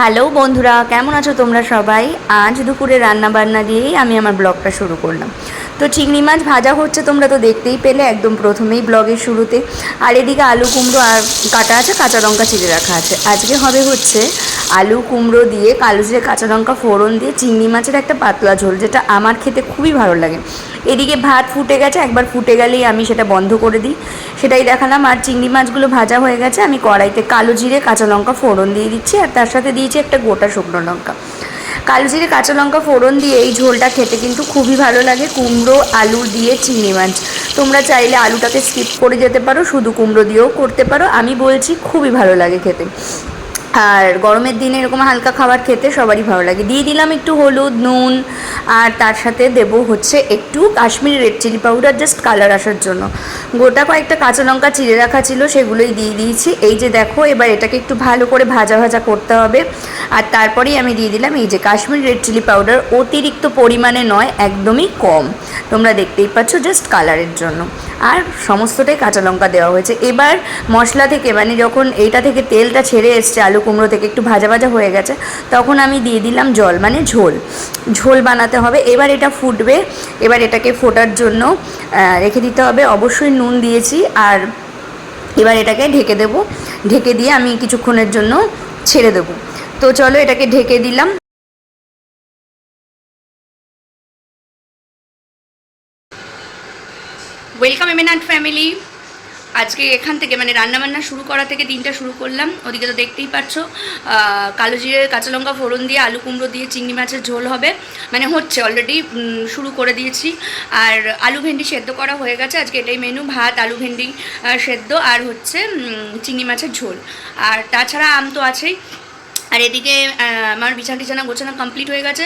Hello বন্ধুরা, কেমন আছো তোমরা সবাই? আজ দুপুরে রান্না বান্না দিয়েই আমি আমার ব্লগটা শুরু করলাম। তো চিংড়ি মাছ ভাজা হচ্ছে, তোমরা তো দেখতেই পেলে একদম প্রথমেই ব্লগের শুরুতে। আর এদিকে আলু কুমড়ো আর কাটা আছে, কাঁচা লঙ্কা চিড়ে রাখা আছে। আজকে হবে হচ্ছে আলু কুমড়ো দিয়ে কালো জিরে কাঁচা লঙ্কা ফোড়ন দিয়ে চিংড়ি মাছের একটা পাতলা ঝোল, যেটা আমার খেতে খুবই ভালো লাগে। এদিকে ভাত ফুটে গেছে, একবার ফুটে গেলেই আমি সেটা বন্ধ করে দিই, সেটাই দেখালাম। আর চিংড়ি মাছগুলো ভাজা হয়ে গেছে, আমি কড়াইতে কালো জিরে কাঁচা লঙ্কা ফোড়ন দিয়ে দিচ্ছি, আর তার সাথে দিয়েছি একটা গোটা শুকনো লঙ্কা। কালো জিরে কাঁচা লঙ্কা ফোড়ন দিয়ে এই ঝোলটা খেতে কিন্তু খুবই ভালো লাগে। কুমড়ো আলু দিয়ে চিংড়ি মাছ, তোমরা চাইলে আলুটাকে স্কিপ করে যেতে পারো, শুধু কুমড়ো দিয়েও করতে পারো। আমি বলছি খুবই ভালো লাগে খেতে। আর গরমের দিনে এরকম হালকা খাবার খেতে সবারই ভালো লাগে। দিয়ে দিলাম একটু হলুদ, নুন, আর তার সাথে দেব হচ্ছে একটু Kashmiri red chilli powder, just colour আসার জন্য। গোটা কয়েকটা কাঁচা লঙ্কা চিড়ে রাখা ছিল, সেগুলোই দিয়ে দিয়েছি। এই যে দেখো, এবার এটাকে একটু ভালো করে ভাজা ভাজা করতে হবে। আর তারপরেই আমি দিয়ে দিলাম এই যে কাশ্মীরি রেড চিলি পাউডার, অতিরিক্ত পরিমাণে নয়, একদমই কম, তোমরা দেখতেই পাচ্ছ, জাস্ট কালারের জন্য। আর সমস্তটাই কাঁচা লঙ্কা দেওয়া হয়েছে। এবার মশলা থেকে, মানে যখন এইটা থেকে তেলটা ছেড়ে এসছে, আলু কুমড়ো থেকে একটু ভাজা ভাজা হয়ে গেছে, তখন আমি দিয়ে দিলাম জল, মানে ঝোল। ঝোল বানাতে হবে। এবার এটা ফুটবে, এবার এটাকে ফোটার জন্য রেখে দিতে হবে। অবশ্যই নুন দিয়েছি। আর এবার এটাকে ঢেকে দেব, ঢেকে দিয়ে আমি কিছুক্ষণের জন্য ছেড়ে দেবো। তো চলো, এটাকে ঢেকে দিলাম। Welcome MNR family. আজকে এখান থেকে মানে রান্নাবান্না শুরু করা থেকে দিনটা শুরু করলাম। ওদিকে তো দেখতেই পাচ্ছ, কালো জিরে কাঁচা লঙ্কা ফোড়ন দিয়ে আলু কুমড়ো দিয়ে চিংড়ি মাছের ঝোল হবে, মানে হচ্ছে অলরেডি, শুরু করে দিয়েছি। আর আলু ভেন্ডি সেদ্ধ করা হয়ে গেছে। আজকে এটাই মেনু, ভাত আলু ভেন্ডি সেদ্ধ আর হচ্ছে চিংড়ি মাছের ঝোল। আর তাছাড়া আম তো আছেই। আর এদিকে আমার বিছানা টিছানা গোছানো কমপ্লিট হয়ে গেছে।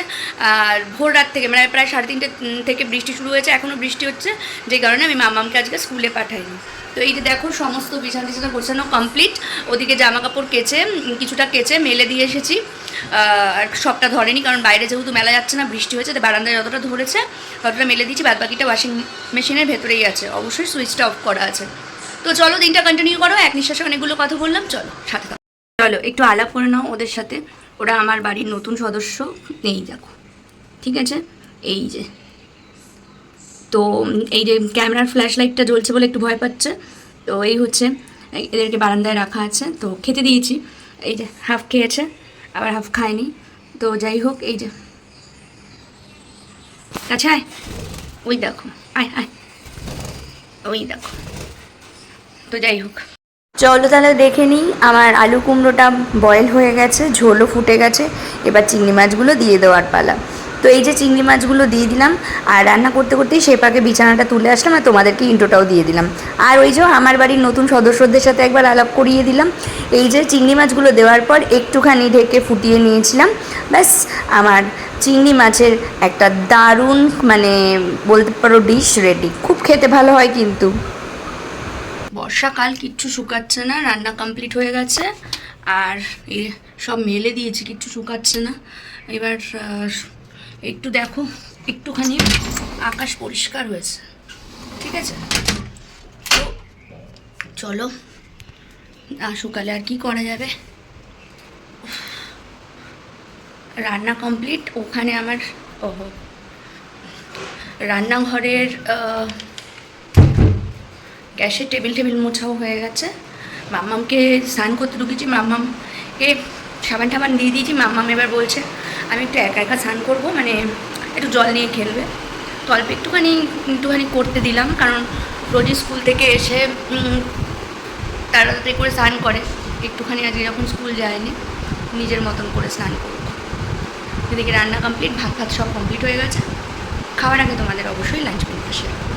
আর ভোর রাত থেকে, মানে প্রায় 3:30 থেকে বৃষ্টি শুরু হয়েছে, এখনও বৃষ্টি হচ্ছে, যে কারণে আমি মামামকে আজকে স্কুলে পাঠাইনি। তো এই যে দেখো, সমস্ত বিছানা টিছানা গোছানো কমপ্লিট। ওদিকে জামা কাপড় কেচে, কিছুটা কেচে মেলে দিয়ে এসেছি। আর সবটা ধরেনি, কারণ বাইরে যেহেতু মেলা যাচ্ছে না, বৃষ্টি হয়েছে, তো বারান্দায় যতটা ধরেছে ততটা মেলে দিয়েছি। বাদ বাকিটা ওয়াশিং মেশিনের ভেতরেই আছে, অবশ্যই সুইচটা অফ করা আছে। তো চলো, দিনটা কন্টিনিউ করো। এক নিঃশ্বাসে অনেকগুলো কথা বললাম, চলো সাথে থাকো। চলো একটু আলাপ করে নাও ওদের সাথে। ওরা আমার বাড়ির নতুন সদস্য। এই দেখো, ঠিক আছে, এই যে, তো এই যে ক্যামেরার ফ্ল্যাশ লাইটটা জ্বলছে বলে একটু ভয় পাচ্ছে। তো এই হচ্ছে, এদেরকে বারান্দায় রাখা আছে, তো খেতে দিয়েছি। এই যে হাফ খেয়েছে, আবার হাফ খায়নি। তো যাই হোক, এই যে আচ্ছা, আয়, ওই দেখো, আয় আয়, ওই দেখো। তো যাই হোক, চলো তাহলে দেখে নিই। আমার আলু কুমড়োটা বয়েল হয়ে গেছে, ঝোলও ফুটে গেছে। এবার চিংড়ি মাছগুলো দিয়ে দেওয়ার পালা। তো এই যে চিংড়ি মাছগুলো দিয়ে দিলাম। আর রান্না করতে করতেই সেপাকে বিছানাটা তুলে আসলাম, আর তোমাদেরকে ইন্ট্রোটাও দিয়ে দিলাম। আর ওই যে আমার বাড়ির নতুন সদস্যদের সাথে একবার আলাপ করিয়ে দিলাম। এই যে চিংড়ি মাছগুলো দেওয়ার পর একটুখানি ঢেকে ফুটিয়ে নিয়েছিলাম। ব্যাস, আমার চিংড়ি মাছের একটা দারুণ, মানে বলতে পারো ডিশ রেডি। খুব খেতে ভালো হয় কিন্তু। বর্ষাকাল, কিচ্ছু শুকাচ্ছে না, রান্না কমপ্লিট হয়ে গেছে। আর এই সব মেলে দিয়েছি, কিচ্ছু শুকাচ্ছে না। এবার একটু দেখো, একটুখানি আকাশ পরিষ্কার হয়েছে, ঠিক আছে। তো চলো, শুকালে আর কি করা যাবে। রান্না কমপ্লিট। ওখানে আমার রান্নাঘরের গ্যাসের টেবিল মোছাও হয়ে গেছে। মাম্মামকে স্নান করতে ঢুকেছি, মাম্মামকে সাবান টাবান দিয়ে দিয়েছি। মাম্মাম এবার বলছে আমি একটু একা একা স্নান করবো, মানে একটু জল নিয়ে খেলবে। তো অল্প একটুখানি করতে দিলাম, কারণ রোজই স্কুল থেকে এসে তাড়াতাড়ি করে স্নান করে। একটুখানি আজকে যখন স্কুল যায়নি, নিজের মতন করে স্নান করবো। এদিকে রান্না কমপ্লিট, ভাত ভাত সব কমপ্লিট হয়ে গেছে। খাওয়ার আগে তোমাদের অবশ্যই লাঞ্চ মেনুটা শেয়ার করবো।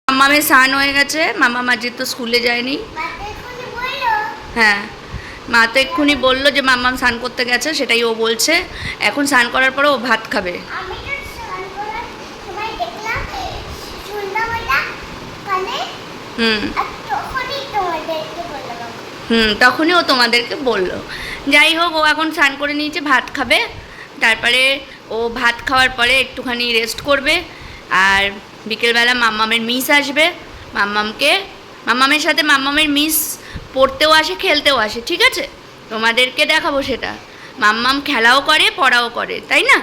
মামামের স্নান হয়ে গেছে, মামা মাঝে তো স্কুলে যায়নি। হ্যাঁ, মা তো এক্ষুনি বললো যে মাম্মাম স্নান করতে গেছে, সেটাই ও বলছে। এখন স্নান করার পরে ও ভাত খাবে। হুম তখনই ও তোমাদেরকে বললো। যাই হোক, ও এখন স্নান করে নিয়েছে, ভাত খাবে। তারপরে ও ভাত খাওয়ার পরে একটুখানি রেস্ট করবে। আর বিকেলবেলা মাম্মামের মিস আসবে। মাম্মামের সাথে মাম্মামের মিস পড়তেও আসে, খেলতেও আসে, ঠিক আছে। তোমাদেরকে দেখাবো সেটা। মাম্মাম খেলাও করে পড়াও করে, তাই না?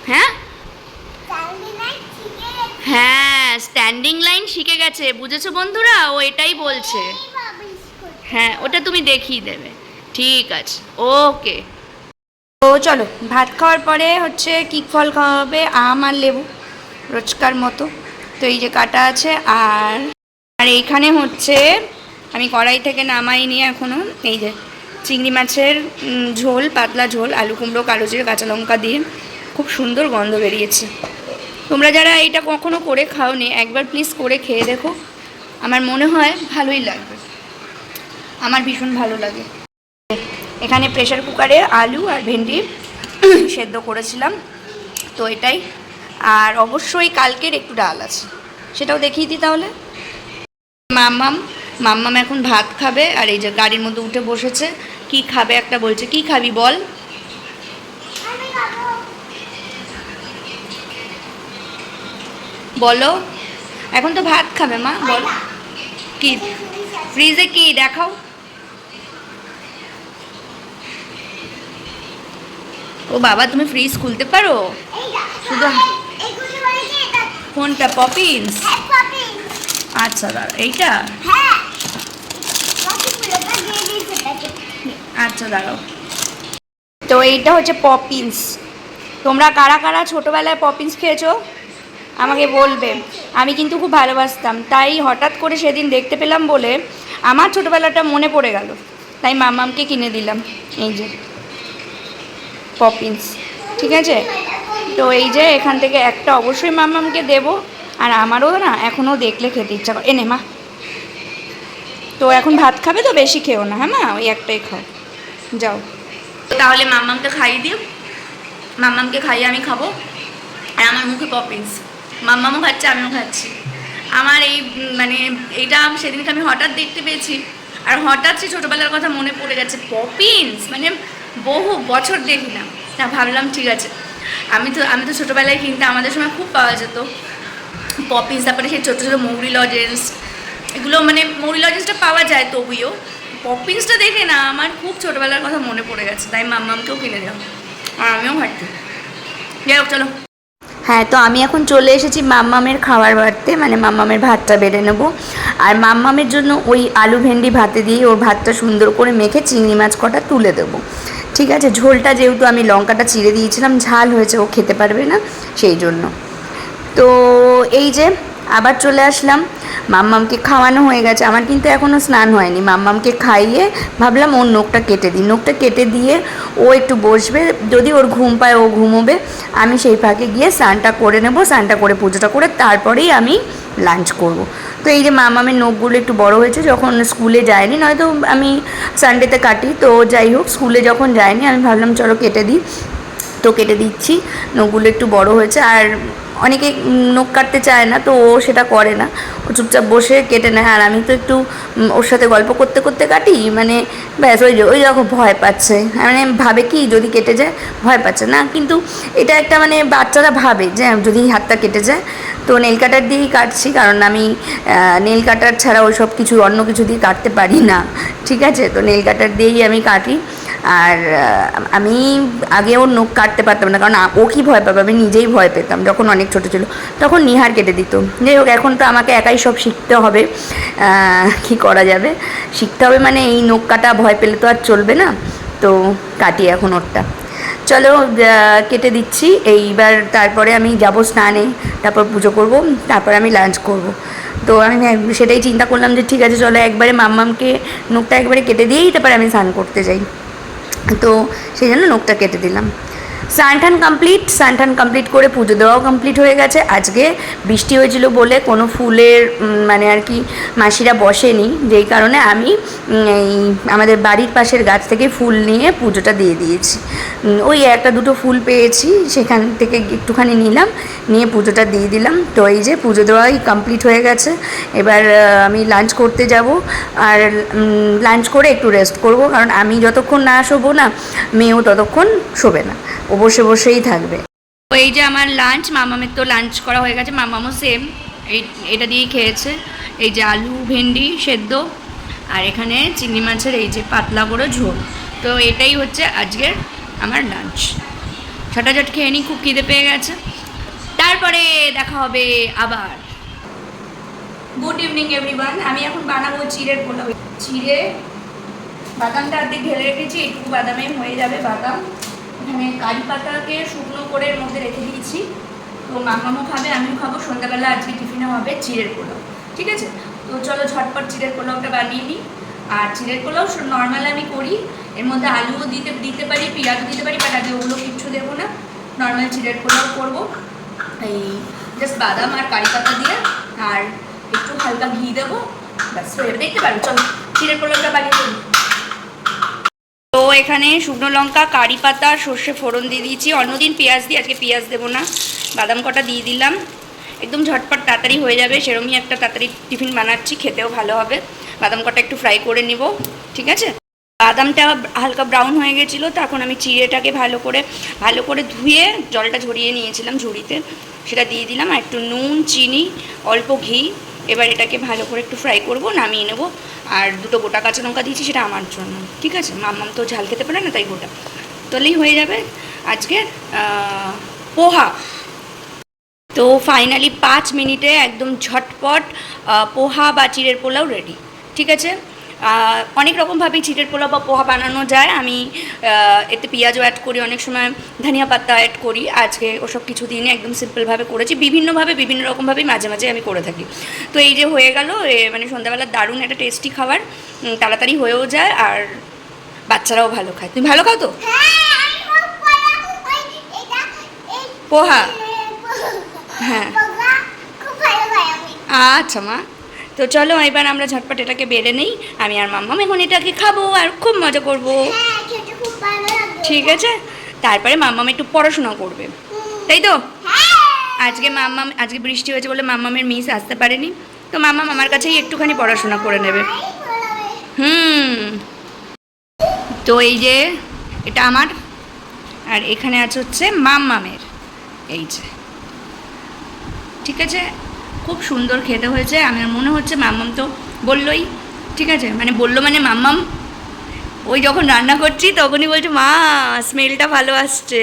হ্যাঁ হ্যাঁ, স্ট্যান্ডিং লাইন শিখে গেছে, বুঝেছো বন্ধুরা? ও এটাই বলছে। হ্যাঁ, ওটা তুমি দেখিয়ে দেবে। ঠিক আছে, ওকে। তো চলো, ভাত খাওয়ার পরে হচ্ছে কি ফল খাওয়া হবে? আম আর লেবু, রোজকার মতো। তো এই যে কাটা আছে। আর আর এইখানে হচ্ছে আমি কড়াই থেকে নামাইনি এখনও, এই যে চিংড়ি মাছের ঝোল, পাতলা ঝোল, আলু কুমড়ো, কালো জিরে, কাঁচা লঙ্কা দিয়ে খুব সুন্দর গন্ধ বেরিয়েছে। তোমরা যারা এইটা কখনো করে খাওনি, একবার প্লিজ করে খেয়ে দেখো। আমার মনে হয় ভালোই লাগবে, আমার ভীষণ ভালো লাগে। এখানে প্রেশার কুকারে আলু আর ভেন্ডি সেদ্ধ করেছিলাম, তো এটাই। আর অবশ্যই কালকের একটু ডাল আছে, সেটাও দেখিয়ে দিই তাহলে। মাম্মাম মাম্মাম এখন ভাত খাবে, আর এই যে গাড়ির মধ্যে উঠে বসেছে। কি খাবে একটা বলছে, কি খাবি বল? বলো, এখন তো ভাত খাবে মা, বল কি ফ্রিজে কি দেখাও। ও বাবা, তুমি ফ্রিজ খুলতে পারো? শুধু কোনটা? পপিন্স? আচ্ছা দাঁড়া, এইটা? আচ্ছা দাঁড়াও। তো এইটা হচ্ছে পপিন্স। তোমরা কারা কারা ছোটোবেলায় পপিন্স খেয়েছো আমাকে বলবে। আমি কিন্তু খুব ভালোবাসতাম, তাই হঠাৎ করে সেদিন দেখতে পেলাম বলে আমার ছোটোবেলাটা মনে পড়ে গেল, তাই মাম্মামকে কিনে দিলাম এই যে পপিন্স। ঠিক আছে, তো এই যে এখান থেকে একটা অবশ্যই মাম্মামকে দেবো, আর আমারও না এখনও দেখলে খেতে ইচ্ছা করে। এনে মা, তো এখন ভাত খাবে তো বেশি খেও না, হ্যাঁ মা, ওই একটাই খাও, যাও। তাহলে মাম্মামকে খাইয়ে দিও, মাম্মামকে খাইয়ে আমি খাবো। আর আমার মুখে পপিন্স, মাম্মামও খাচ্ছে আমিও খাচ্ছি। আমার এই মানে এইটা সেদিনকে আমি হঠাৎ দেখতে পেয়েছি, আর হঠাৎ সে ছোটোবেলার কথা মনে পড়ে গেছে। পপিন্স মানে বহু বছর দেখি না, তা ভাবলাম ঠিক আছে। আমি তো ছোটোবেলায় কিনতে আমাদের সময় খুব পাওয়া যেত পপিন্স। তারপরে সেই ছোটো ছোটো মৌরি লজেন্স, এগুলো মানে মৌরি লজেন্সটা পাওয়া যায়, তবুও পপিন্সটা দেখে না আমার খুব ছোটোবেলার কথা মনে পড়ে গেছে, তাই মাম্মামকেও কিনে দিলাম আর আমিও খাচ্ছি। যাই হোক, চলো। হ্যাঁ, তো আমি এখন চলে এসেছি মাম্মামের খাবার বাড়তে, মানে মাম্মামের ভাতটা বেড়ে নেবো। আর মাম্মামের জন্য ওই আলু ভেন্ডি ভাতে দিয়ে ওর ভাতটা সুন্দর করে মেখে চিংড়ি মাছ কটা তুলে দেবো। ঠিক আছে, ঝোলটা যেহেতু আমি লঙ্কাটা চিড়ে দিয়েছিলাম, ঝাল হয়েছে, ও খেতে পারবে না সেই জন্য। তো এই যে আবার চলে আসলাম, মাম্মামকে খাওয়ানো হয়ে গেছে, আমার কিন্তু এখনও স্নান হয়নি। মাম্মামকে খাইয়ে ভাবলাম ওর নখটা কেটে দিই, নখটা কেটে দিয়ে ও একটু বসবে, যদি ওর ঘুম পায় ও ঘুমোবে, আমি সেই ফাঁকে গিয়ে স্নানটা করে নেবো, স্নানটা করে পুজোটা করে তারপরেই আমি লাঞ্চ করব। তো এই যে মাম্মামের নখগুলো একটু বড় হয়েছে, যখন স্কুলে যায়নি, নয়তো আমি সানডেতে কাটি, তো যাই হোক স্কুলে যখন যায়নি আমি ভাবলাম চলো কেটে দিই, তো কেটে দিচ্ছি। নখগুলো একটু বড় হয়েছে, আর অনেকে নখ কাটতে চায় না, তো ও সেটা করে না, ও চুপচাপ বসে কেটে নেয়। আর আমি তো একটু ওর সাথে গল্প করতে করতে কাটি, মানে ব্যাস ওই যখন ভয় পাচ্ছে, মানে ভাবে কি যদি কেটে যায়, ভয় পাচ্ছে না, কিন্তু এটা একটা মানে বাচ্চারা ভাবে যে যদি হাতটা কেটে যায়। তো নেল কাটার দিয়েই কাটছি, কারণ আমি নেল কাটার ছাড়া ওই সব কিছু অন্য কিছু দিয়ে কাটতে পারি না। ঠিক আছে, তো নেল কাটার দিয়েই আমি কাটি। আর আমি আগে ওর নখ কাটতে পারতাম না, কারণ ও কি ভয় পাবে, আমি নিজেই ভয় পেতাম যখন অনেক ছোটো ছিল, তখন নিহার কেটে দিত। যাই হোক, এখন তো আমাকে একাই সব শিখতে হবে, কি করা যাবে, শিখতে হবে, মানে এই নখ কাটা ভয় পেলে তো আর চলবে না, তো কাটি এখন ওরটা। চলো, কেটে দিচ্ছি এইবার, তারপরে আমি যাব স্নানে, তারপর পুজো করব, তারপর আমি লাঞ্চ করব। তো আমি সেটাই চিন্তা করলাম যে ঠিক আছে চলো একবারে মাম্মামকে নখটা একবারে কেটে দিয়েই তারপরে আমি স্নান করতে যাই, তো সেই জন্য নখটা কেটে দিলাম। স্নান কমপ্লিট করে পুজো দেওয়াও কমপ্লিট হয়ে গেছে। আজকে বৃষ্টি হয়েছিল বলে কোনো ফুলের মানে আর কি মাসিরা বসেনি, যেই কারণে আমি এই আমাদের বাড়ির পাশের গাছ থেকে ফুল নিয়ে পুজোটা দিয়ে দিয়েছি। ওই একটা দুটো ফুল পেয়েছি, সেখান থেকে একটুখানি নিলাম, নিয়ে পুজোটা দিয়ে দিলাম। তো এই যে পুজো দেওয়াই কমপ্লিট হয়ে গেছে। এবার আমি লাঞ্চ করতে যাব, আর লাঞ্চ করে একটু রেস্ট করব, কারণ আমি যতক্ষণ না শোবো না, মেয়েও ততক্ষণ শোবে না, ও বসে বসেই থাকবে। তো এই যে আমার লাঞ্চ, মামামের তো লাঞ্চ করা হয়ে গেছে, মামামও সেম এটা দিয়েই খেয়েছে। এই যে আলু ভেন্ডি সেদ্ধ, আর এখানে চিংড়ি মাছের এই যে পাতলা করে ঝোল। তো এটাই হচ্ছে আজকের আমার লাঞ্চ। ছটাঝট খেয়ে নিই, খুব খিদে পেয়ে গেছে। তারপরে দেখা হবে আবার। Good evening everyone. আমি এখন বানাবো চিড়ের পোলাও। চিড়ে বাদামটা অর্ধেক ঢেলে রেখেছি, এইটুকু বাদামে হয়ে যাবে বাদাম। এখানে কারি পাতাকে শুকনো করে এর মধ্যে রেখে দিয়েছি। তো মামামও খাবে, আমিও খাবো। সন্ধ্যাবেলা আজকে টিফিনে হবে চিড়ের পোলাও, ঠিক আছে? তো চলো ঝটপট চিড়ের পোলাওটা বানিয়ে নিই। আর চিড়ের পোলাও নর্মাল আমি করি, এর মধ্যে আলুও দিতে পারি, পেঁয়াজও দিতে পারি, বাট আগে ওগুলো কিচ্ছু দেবো না। নর্মাল চিড়ের পোলাও করবো এই জাস্ট বাদাম আর কারি পাতা দিয়ে, আর একটু হালকা ঘি দেবো, ব্যাস হয়ে যাবে। দেখতে পারো, চলো চিড়ের পোলাওটা বানিয়ে দিই। তো এখানে শুকনো লঙ্কা, কারি পাতা, সর্ষে ফোড়ন দিয়ে দিয়েছি। অন্যদিন পেঁয়াজ দিই, আজকে পেঁয়াজ দেবো না। বাদাম কটা দিয়ে দিলাম, একদম ঝটপট তাড়াতাড়ি হয়ে যাবে, সেরকমই একটা তাড়াতাড়ি টিফিন বানাচ্ছি, খেতেও ভালো হবে। বাদাম কটা একটু ফ্রাই করে নিব, ঠিক আছে? বাদামটা হালকা ব্রাউন হয়ে গেছিলো, তখন আমি চিড়েটাকে ভালো করে ধুয়ে জলটা ঝরিয়ে নিয়েছিলাম ঝুড়িতে, সেটা দিয়ে দিলাম। আর একটু নুন, চিনি, অল্প ঘি। এবার এটাকে ভালো করে একটু ফ্রাই করব, নামিয়ে নেব। আর দুটো গোটা কাঁচা লঙ্কা দিয়েছি, সেটা আমার জন্য, ঠিক আছে? মাম্মাম তো ঝাল খেতে পারে না, তাই গোটা। তাহলেই হয়ে যাবে আজকের পোহা। তো ফাইনালি 5 মিনিটে একদম ঝটপট পোহা বা চিড়ের পোলাও রেডি, ঠিক আছে? অনেক রকমভাবেই চিড়ের পোলাও বা পোহা বানানো যায়। আমি এতে পেঁয়াজও অ্যাড করি, অনেক সময় ধনিয়া পাতা অ্যাড করি। আজকে ওসব কিছু দিনে একদম সিম্পলভাবে করেছি, বিভিন্নভাবে বিভিন্ন রকমভাবেই মাঝে মাঝে আমি করে থাকি। তো এই যে হয়ে গেল, মানে সন্ধ্যাবেলা দারুণ একটা টেস্টি খাবার, তাড়াতাড়ি হয়েও যায়, আর বাচ্চারাও ভালো খায়। তুমি ভালো খাও তো পোহা? হ্যাঁ, আচ্ছা মা। তো চলো এবার আমরা ঝটপট এটাকে বেড়ে নেই। আমি আর মাম্মাম এখন এটাকে খাবো আর খুব মজা করবো, ঠিক আছে? তারপরে মাম্মাম একটু পড়াশোনা করবে, তাই তো? আজকে বৃষ্টি হয়েছে বলে মাম্মামের মিস আসতে পারেনি, তো মাম্মাম আমার কাছেই একটুখানি পড়াশোনা করে নেবে। তো এই যে এটা আমার, আর এখানে আছে হচ্ছে মাম্মামের, এই যে, ঠিক আছে? খুব সুন্দর খেতে হয়েছে। আমার মনে হচ্ছে মাম্মাম তো বললোই, ঠিক আছে? মানে বললো মানে মাম্মাম ওই যখন রান্না করছি তখনই বলছে মা স্মেলটা ভালো আসছে।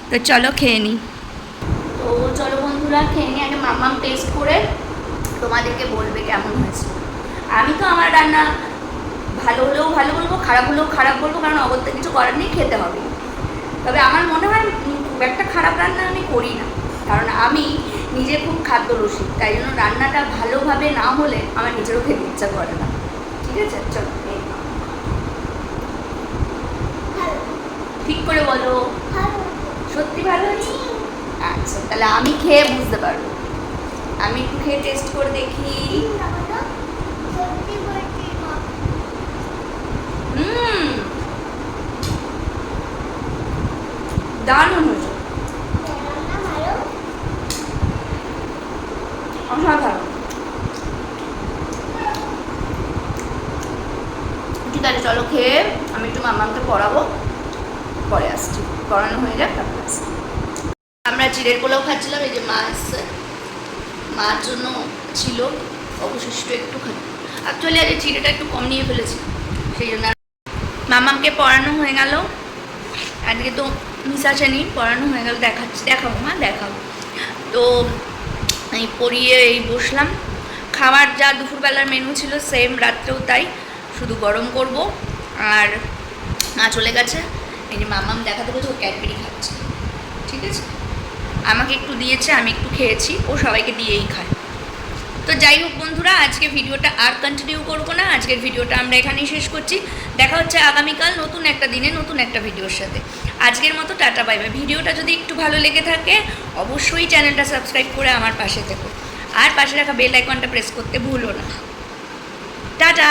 তো চলো খেয়ে নিই। তো চলো বন্ধুরা খেয়ে নিই, আগে মাম্মাম টেস্ট করে তোমাদেরকে বলবে কেমন হয়েছে। আমি তো আমার রান্না ভালো হলেও ভালো বলবো, খারাপ হলেও খারাপ বলবো, কারণ অগত্যা কিছু করার নেই, খেতে হবে। তবে আমার মনে হয় খুব একটা খারাপ রান্না আমি করি না, কারণ আমি নিজে খুব খাদ্যরসিক, তাই জন্য রান্নাটা ভালোভাবে না হলে আমার নিজেরও খেতে ইচ্ছা করে না, ঠিক আছে? চলো ঠিক করে বলো, সত্যি ভালো হয়েছে? আচ্ছা, তাহলে আমি খেয়ে বুঝতে পারবো। আমি একটু খেয়ে টেস্ট করে দেখি। দারুণ হয়েছে, অসাধারণ। ঠিক আছে, চলো খেয়ে আমি একটু মামাকে পড়াবো, পরে আসছি। পড়ানো হয়ে যাক, তারপর আসছি। আমরা চিড়ের পোলাও খাচ্ছিলাম, এই যে মা এসছে, মার জন্য ছিল অবশিষ্ট একটুখানি। অ্যাকচুয়ালি আজ চিড়েটা একটু কম নিয়ে ফেলেছি, সেই জন্য। মামাকে পড়ানো হয়ে গেল, আজকে তো মিস আসেনি, পড়ানো হয়ে গেল। দেখাবো মা, দেখাবো। তো এই পড়িয়ে এই বসলাম। খাবার যা দুপুরবেলার মেনু ছিল সেম রাত্রেও তাই, শুধু গরম করব। আর মা চলে গেছে, এই যে মামাম দেখাতে গেছে, ও ক্যাডবেরি খাচ্ছে, ঠিক আছে? আমাকে একটু দিয়েছে, আমি একটু খেয়েছি, ও সবাইকে দিয়েই খায়। তো যাই হোক বন্ধুরা, আজকে ভিডিওটা আর কন্টিনিউ করবো না, আজকের ভিডিওটা আমরা এখানেই শেষ করছি। দেখা হচ্ছে আগামীকাল নতুন একটা দিনে নতুন একটা ভিডিওর সাথে। আজকের মতো টাটা বাই বাই। ভিডিওটা যদি একটু ভালো লেগে থাকে অবশ্যই চ্যানেলটা সাবস্ক্রাইব করে আমার পাশে থেকো, আর পাশে রাখা বেল আইকনটা প্রেস করতে ভুলো না। টাটা।